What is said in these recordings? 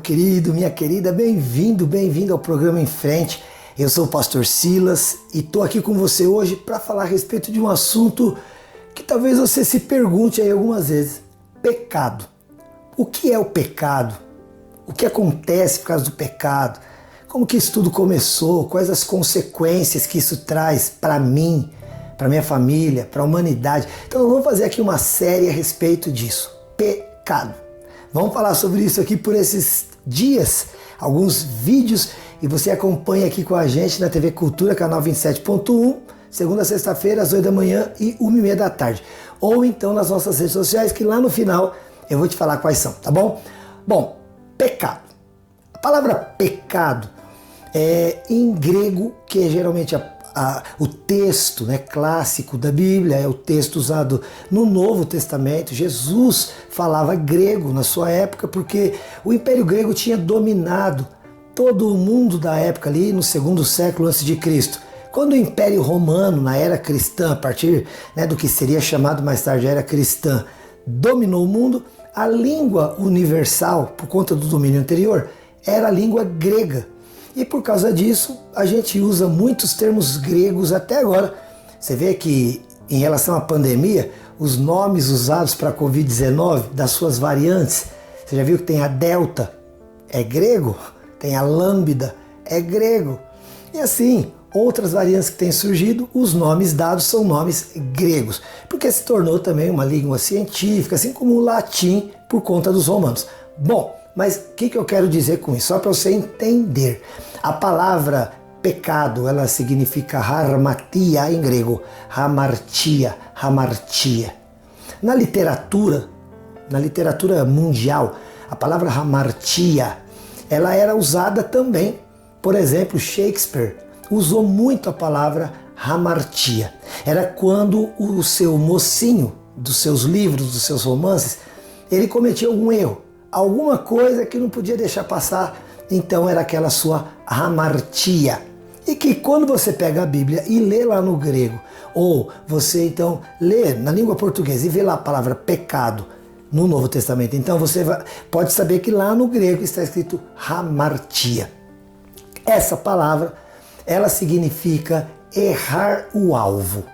querido, minha querida, bem-vindo ao programa Em Frente. Eu sou o pastor Silas e estou aqui com você hoje para falar a respeito de um assunto que talvez você se pergunte aí algumas vezes: pecado. O que é o pecado? O que acontece por causa do pecado? Como que isso tudo começou? Quais as consequências que isso traz para mim, para minha família, para a humanidade? Então vamos fazer aqui uma série a respeito disso. Pecado. Vamos falar sobre isso aqui por esses dias, alguns vídeos, e você acompanha aqui com a gente na TV Cultura, canal 27.1, segunda a sexta-feira, às 8 da manhã e 1h30 da tarde. Ou então nas nossas redes sociais, que lá no final eu vou te falar quais são, tá bom? Bom, pecado. A palavra pecado é em grego, que é geralmente o texto, né, clássico da Bíblia, é o texto usado no Novo Testamento. Jesus falava grego na sua época porque o Império Grego tinha dominado todo o mundo da época ali no segundo século antes de Cristo. Quando o Império Romano, na era cristã, a partir, né, do que seria chamado mais tarde era cristã, dominou o mundo, a língua universal, por conta do domínio anterior, era a língua grega. E por causa disso, a gente usa muitos termos gregos até agora. Você vê que, em relação à pandemia, os nomes usados para a Covid-19, das suas variantes, você já viu que tem a Delta, é grego? Tem a Lambda, é grego. E assim, outras variantes que têm surgido, os nomes dados são nomes gregos, porque se tornou também uma língua científica, assim como o latim, por conta dos romanos. Bom, mas o que eu quero dizer com isso? Só para você entender. A palavra pecado, ela significa harmatia em grego. Hamartia. Na literatura mundial, a palavra hamartia, ela era usada também. Por exemplo, Shakespeare usou muito a palavra hamartia. Era quando o seu mocinho, dos seus livros, dos seus romances, ele cometia algum erro, alguma coisa que não podia deixar passar, então era aquela sua hamartia. E que quando você pega a Bíblia e lê lá no grego, ou você então lê na língua portuguesa e vê lá a palavra pecado no Novo Testamento, então você pode saber que lá no grego está escrito hamartia. Essa palavra, ela significa errar o alvo.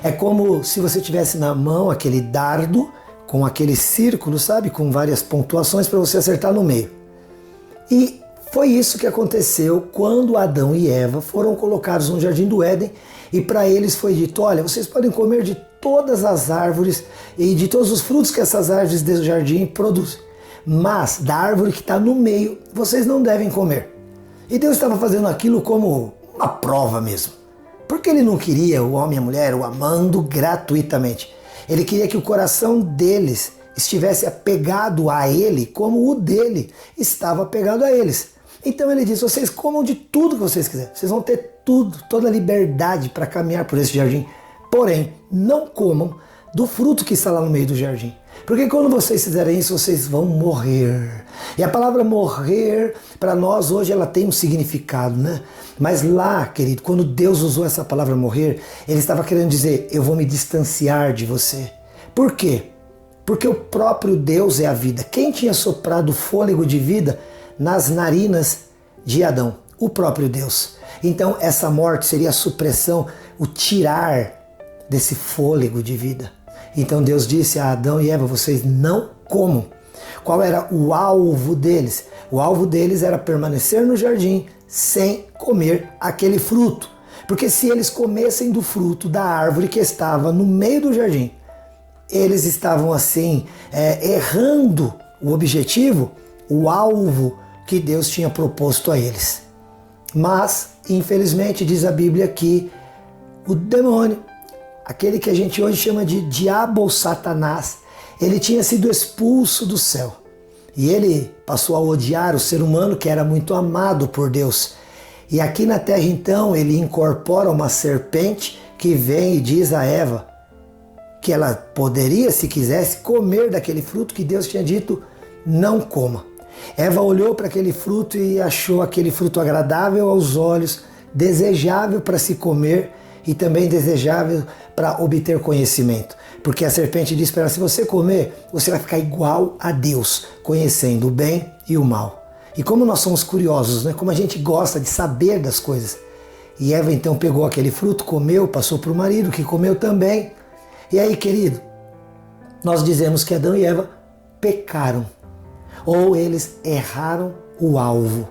É como se você tivesse na mão aquele dardo com aquele círculo, sabe, com várias pontuações para você acertar no meio. E foi isso que aconteceu quando Adão e Eva foram colocados no Jardim do Éden, e para eles foi dito: olha, vocês podem comer de todas as árvores e de todos os frutos que essas árvores do jardim produzem, mas da árvore que está no meio vocês não devem comer. E Deus estava fazendo aquilo como uma prova mesmo, porque Ele não queria o homem e a mulher o amando gratuitamente. Ele queria que o coração deles estivesse apegado a Ele como o dele estava apegado a eles. Então Ele disse: vocês comam de tudo que vocês quiserem, vocês vão ter tudo, toda a liberdade para caminhar por esse jardim. Porém, não comam do fruto que está lá no meio do jardim, porque quando vocês fizerem isso, vocês vão morrer. E a palavra morrer, para nós hoje, ela tem um significado, né? Mas lá, querido, quando Deus usou essa palavra morrer, Ele estava querendo dizer: eu vou me distanciar de você. Por quê? Porque o próprio Deus é a vida. Quem tinha soprado o fôlego de vida nas narinas de Adão? O próprio Deus. Então essa morte seria a supressão, o tirar desse fôlego de vida. Então Deus disse a Adão e Eva: vocês não comam. Qual era o alvo deles? O alvo deles era permanecer no jardim sem comer aquele fruto. Porque se eles comessem do fruto da árvore que estava no meio do jardim, eles estavam assim errando o objetivo, o alvo que Deus tinha proposto a eles. Mas, infelizmente, diz a Bíblia que o demônio, aquele que a gente hoje chama de diabo ou Satanás, ele tinha sido expulso do céu. E ele passou a odiar o ser humano, que era muito amado por Deus. E aqui na terra, então, ele incorpora uma serpente que vem e diz a Eva que ela poderia, se quisesse, comer daquele fruto que Deus tinha dito: não coma. Eva olhou para aquele fruto e achou aquele fruto agradável aos olhos, desejável para se comer e também desejável para obter conhecimento. Porque a serpente disse para ela: se você comer, você vai ficar igual a Deus, conhecendo o bem e o mal. E como nós somos curiosos, né? Como a gente gosta de saber das coisas. E Eva então pegou aquele fruto, comeu, passou para o marido, que comeu também. E aí, querido, nós dizemos que Adão e Eva pecaram. Ou eles erraram o alvo.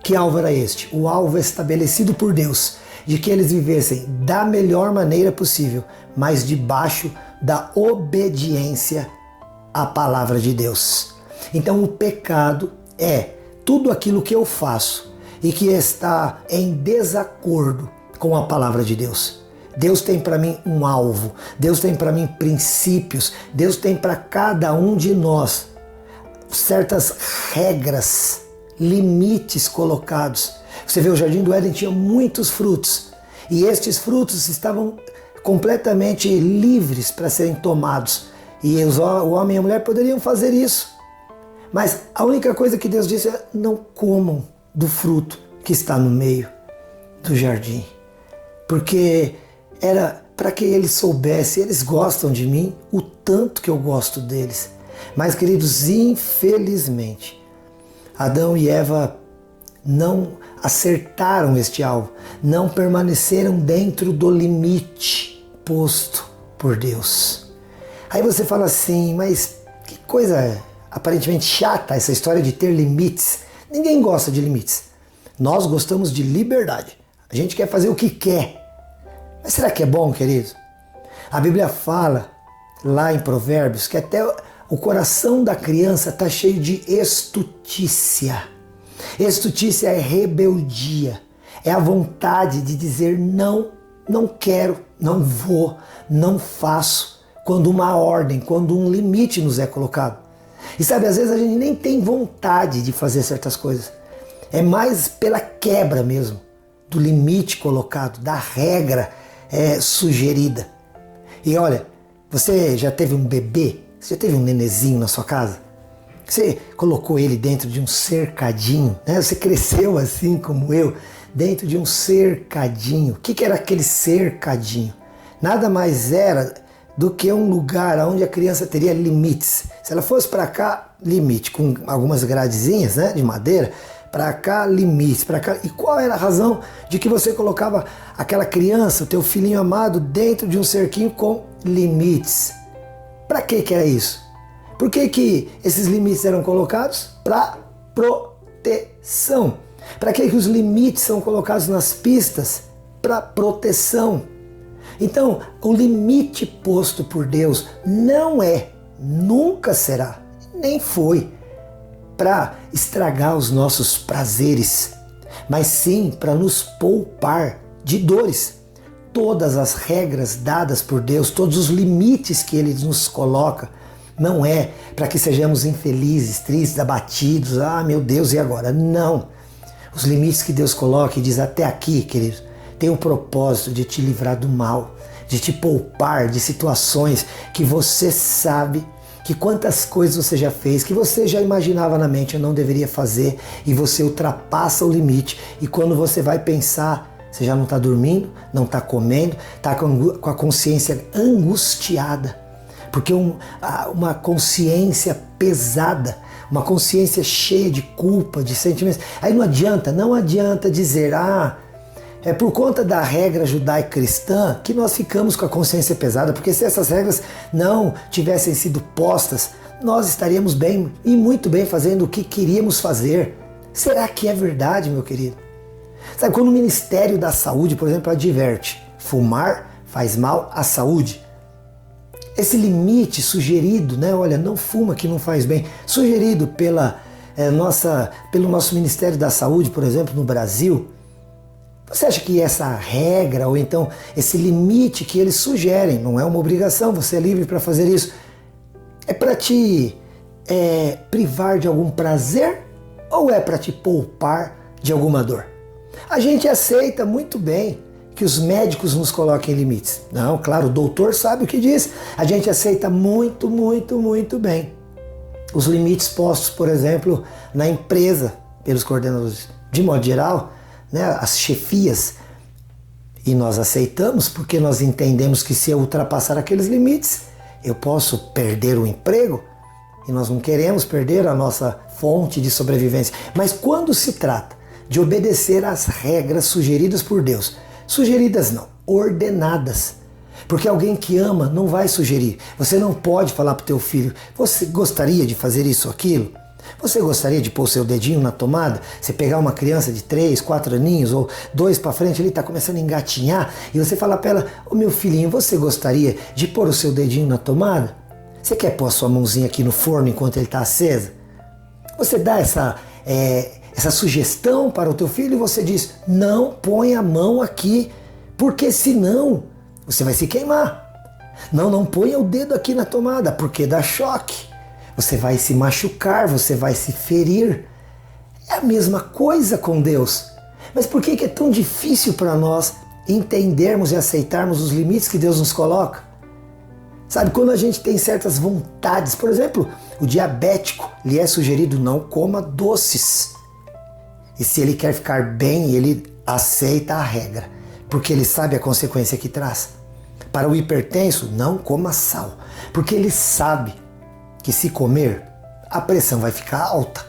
Que alvo era este? O alvo estabelecido por Deus, de que eles vivessem da melhor maneira possível, mas debaixo da obediência à palavra de Deus. Então o pecado é tudo aquilo que eu faço e que está em desacordo com a palavra de Deus. Deus tem para mim um alvo, Deus tem para mim princípios, Deus tem para cada um de nós certas regras, limites colocados. Você vê, o Jardim do Éden tinha muitos frutos e estes frutos estavam completamente livres para serem tomados. E o homem e a mulher poderiam fazer isso. Mas a única coisa que Deus disse é: não comam do fruto que está no meio do jardim. Porque era para que eles soubessem, eles gostam de mim, o tanto que eu gosto deles. Mas, queridos, infelizmente, Adão e Eva não acertaram este alvo, não permaneceram dentro do limite posto por Deus. Aí você fala assim, mas que coisa aparentemente chata essa história de ter limites. Ninguém gosta de limites. Nós gostamos de liberdade. A gente quer fazer o que quer. Mas será que é bom, querido? A Bíblia fala lá em Provérbios que até o coração da criança está cheio de estutícia. Estutícia é rebeldia. É a vontade de dizer não, não quero, não vou, não faço, quando uma ordem, quando um limite nos é colocado. E sabe, às vezes a gente nem tem vontade de fazer certas coisas. É mais pela quebra mesmo do limite colocado, da regra sugerida. E olha, você já teve um bebê? Você já teve um nenezinho na sua casa? Você colocou ele dentro de um cercadinho, né? Você cresceu assim como eu, dentro de um cercadinho. O que era aquele cercadinho? Nada mais era do que um lugar onde a criança teria limites. Se ela fosse para cá, limite, com algumas gradezinhas, né, de madeira, para cá, limites, para cá. E qual era a razão de que você colocava aquela criança, o teu filhinho amado, dentro de um cerquinho com limites? Para que era isso? Por que esses limites eram colocados? Para proteção. Para que os limites são colocados nas pistas? Para proteção. Então, o limite posto por Deus não é, nunca será, nem foi, para estragar os nossos prazeres, mas sim para nos poupar de dores. Todas as regras dadas por Deus, todos os limites que Ele nos coloca, não é para que sejamos infelizes, tristes, abatidos, ah meu Deus, e agora? Não. Os limites que Deus coloca e diz até aqui, queridos, tem o propósito de te livrar do mal, de te poupar de situações que você sabe que quantas coisas você já fez, que você já imaginava na mente, eu não deveria fazer, e você ultrapassa o limite, e quando você vai pensar, você já não está dormindo, não está comendo, está com a consciência angustiada, porque uma consciência pesada, uma consciência cheia de culpa, de sentimentos. Aí não adianta dizer, é por conta da regra judaico-cristã que nós ficamos com a consciência pesada, porque se essas regras não tivessem sido postas, nós estaríamos bem e muito bem fazendo o que queríamos fazer. Será que é verdade, meu querido? Sabe, quando o Ministério da Saúde, por exemplo, adverte, fumar faz mal à saúde. Esse limite sugerido, né? Olha, não fuma que não faz bem, sugerido pelo nosso Ministério da Saúde, por exemplo, no Brasil. Você acha que essa regra, ou então esse limite que eles sugerem, não é uma obrigação, você é livre para fazer isso, é para te privar de algum prazer ou é para te poupar de alguma dor? A gente aceita muito bem que os médicos nos coloquem limites. Não, claro, o doutor sabe o que diz. A gente aceita muito, muito, muito bem os limites postos, por exemplo, na empresa, pelos coordenadores. De modo geral, né, as chefias, e nós aceitamos porque nós entendemos que se eu ultrapassar aqueles limites, eu posso perder o emprego, e nós não queremos perder a nossa fonte de sobrevivência. Mas quando se trata de obedecer às regras sugeridas por Deus, sugeridas não, ordenadas, porque alguém que ama não vai sugerir. Você não pode falar para o teu filho, você gostaria de fazer isso ou aquilo? Você gostaria de pôr o seu dedinho na tomada? Você pegar uma criança de 3, 4 aninhos ou 2 para frente, ele está começando a engatinhar, e você fala para ela, ô meu filhinho, você gostaria de pôr o seu dedinho na tomada? Você quer pôr a sua mãozinha aqui no forno enquanto ele está acesa? Você dá essa sugestão para o teu filho e você diz, não põe a mão aqui, porque senão você vai se queimar. Não ponha o dedo aqui na tomada, porque dá choque. Você vai se machucar, você vai se ferir. É a mesma coisa com Deus. Mas por que é tão difícil para nós entendermos e aceitarmos os limites que Deus nos coloca? Sabe, quando a gente tem certas vontades, por exemplo, o diabético, lhe é sugerido não coma doces. E se ele quer ficar bem, ele aceita a regra, porque ele sabe a consequência que traz. Para o hipertenso, não coma sal, porque ele sabe que se comer, a pressão vai ficar alta.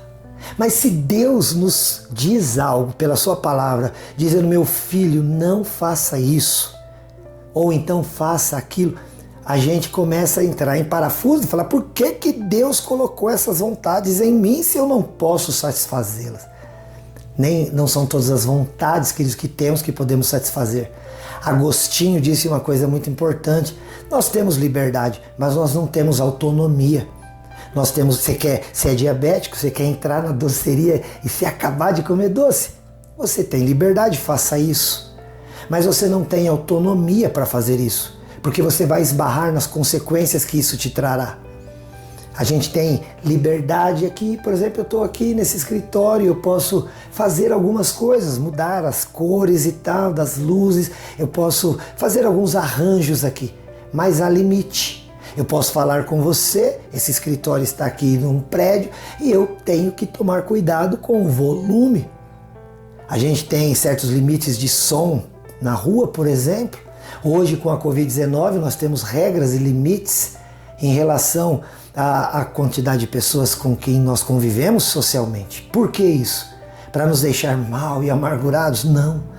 Mas se Deus nos diz algo pela sua palavra, dizendo, meu filho, não faça isso, ou então faça aquilo, a gente começa a entrar em parafuso e falar, por que Deus colocou essas vontades em mim se eu não posso satisfazê-las? Não são todas as vontades, queridos, que temos que podemos satisfazer. Agostinho disse uma coisa muito importante, nós temos liberdade, mas nós não temos autonomia. Você é diabético, você quer entrar na doceria e se acabar de comer doce? Você tem liberdade, faça isso. Mas você não tem autonomia para fazer isso, porque você vai esbarrar nas consequências que isso te trará. A gente tem liberdade aqui, por exemplo, eu estou aqui nesse escritório, eu posso fazer algumas coisas, mudar as cores e tal, das luzes, eu posso fazer alguns arranjos aqui, mas há limite. Eu posso falar com você, esse escritório está aqui num prédio e eu tenho que tomar cuidado com o volume. A gente tem certos limites de som na rua, por exemplo. Hoje, com a Covid-19, nós temos regras e limites em relação à quantidade de pessoas com quem nós convivemos socialmente. Por que isso? Para nos deixar mal e amargurados? Não.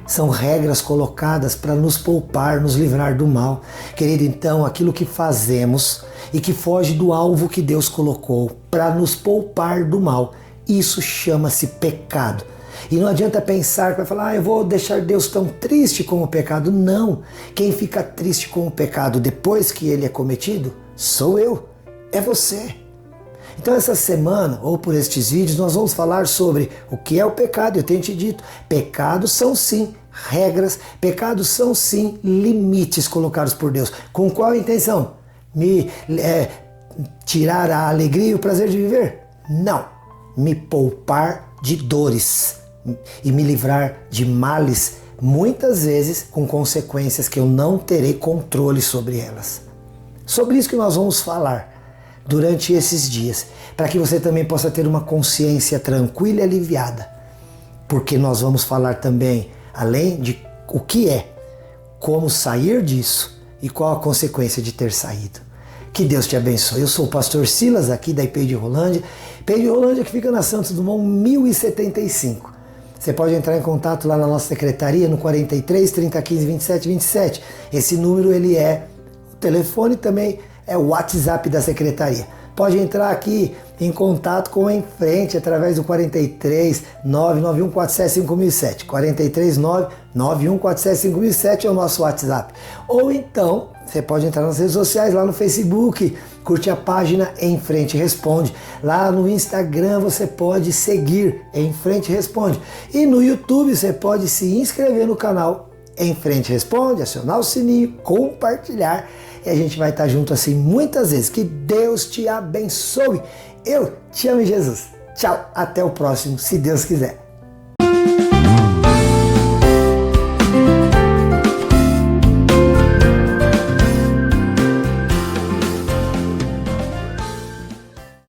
São regras colocadas para nos poupar, nos livrar do mal. Querido, então, aquilo que fazemos e que foge do alvo que Deus colocou para nos poupar do mal, isso chama-se pecado. E não adianta pensar que vai falar, eu vou deixar Deus tão triste com o pecado. Não. Quem fica triste com o pecado depois que ele é cometido, sou eu, é você. Então essa semana, ou por estes vídeos, nós vamos falar sobre o que é o pecado. Eu tenho te dito, pecados são sim regras, pecados são sim limites colocados por Deus. Com qual intenção? Tirar a alegria e o prazer de viver? Não. Me poupar de dores e me livrar de males, muitas vezes com consequências que eu não terei controle sobre elas. Sobre isso que nós vamos falar durante esses dias, para que você também possa ter uma consciência tranquila e aliviada, porque nós vamos falar também, além de o que é, como sair disso e qual a consequência de ter saído. Que Deus te abençoe. Eu sou o pastor Silas, aqui da IP de Rolândia. IP de Rolândia que fica na Santos Dumont 1075. Você pode entrar em contato lá na nossa secretaria no 43 3015 27 27. Esse número ele é o telefone, também é o WhatsApp da secretaria. Pode entrar aqui em contato com Em Frente através do 43 99147 5007. 43 99147 5007 é o nosso WhatsApp. Ou então, você pode entrar nas redes sociais, lá no Facebook, curte a página Em Frente Responde. Lá no Instagram você pode seguir Em Frente Responde. E no YouTube você pode se inscrever no canal Em Frente Responde, acionar o sininho, compartilhar. E a gente vai estar junto assim muitas vezes. Que Deus te abençoe. Eu te amo, Jesus. Tchau, até o próximo, se Deus quiser.